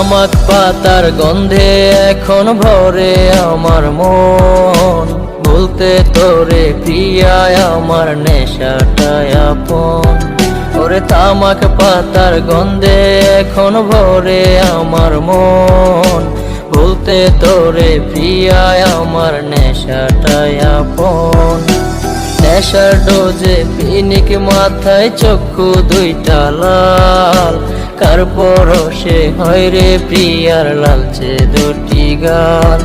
তামাক পাতার গন্ধে এখন ভরে আমার মন, বলতে তোরে প্রিয়ায় আমার নেশাটায় আপন। ওরে তামাক পাতার গন্ধে এখন ভরে আমার মন, বলতে তোরে প্রিয়ায় আমার নেশাটায় আপন। নেশার ডোজে পিনিক মাথায় চক্ষু দুইটা লাল, কার পরশে হয় রে প্রিয়ার লালচে দুটি গাল।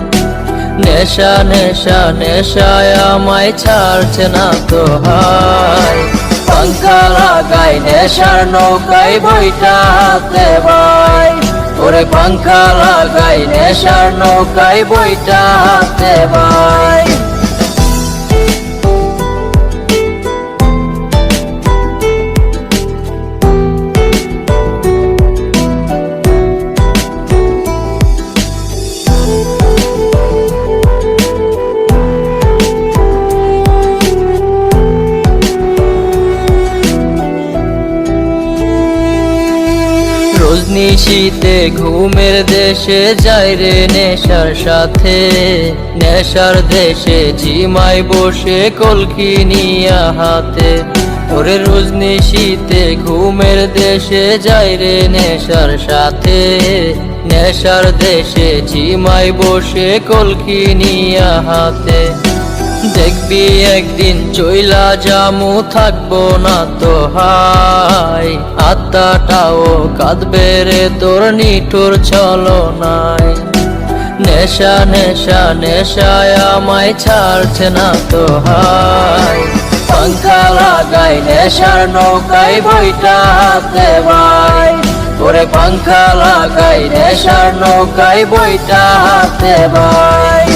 নেশা নেশা নেশায় আমায় ছাড়ছে না তো হায়, পাঙ্খা লাগাই নেশার নৌকায় বইটা হাতে ভাই। ওরে পাঙ্খা লাগাই নেশার নৌকায় বইটা হাতে ভাই। নিশীতে ঘুমের দেশে যাই রে নেশার সাথে, নেশার দেশে ঝিমাই বসে কলকি নিয়া হাতে। ওরে রোজ নিশীতে ঘুমের দেশে যাই রে নেশার সাথে, নেশার দেশে ঝিমাই বসে কলকি নিয়া হাতে। দেখবি একদিন চইলা জামু থাকবো না তো হাই, আত্মাটাও কাঁদবে রে তোর নিঠুর ছলনায়। নেশা নেশা নেশায় আমায় ছাড়ছে না তো হাই, পাঙ্খা লাগাই নেশার নৌকায় বইটা হাতে ভাই। ওরে পাঙ্খা লাগাই নেশার নৌকায় বইটা হাতে ভাই।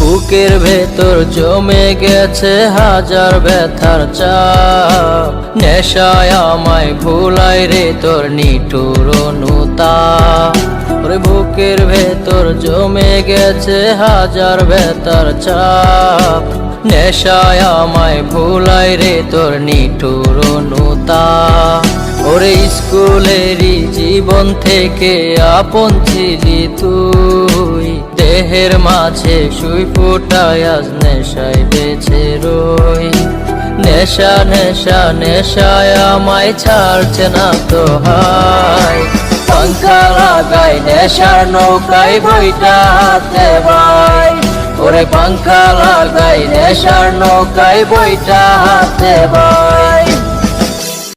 বুকের ভেতর জমে গেছে হাজার ব্যথার চাপ, নেশায় আমায় ভুলাই রে তোর নিঠুর অনুতাপ। ওরে বুকের ভেতর জমে গেছে হাজার ব্যথার চাপ, নেশায় আমায় ভুলাই রে তোর নিঠুর অনুতাপ। ওরে স্কুলেরই জীবন থেকে আপন ছিলি তুই, দেহের মাঝে সুই ফুটায় আজ নেশায় বেঁচে রই। নেশা নেশা নেশায় আমায় ছাড়ছে না তো হাই, পাঙ্খা লাগাই নেশার নৌকায় বইটা হাতে ভাই। ওরে পাঙ্খা লাগাই নেশার নৌকায় বইটা হাতে ভাই।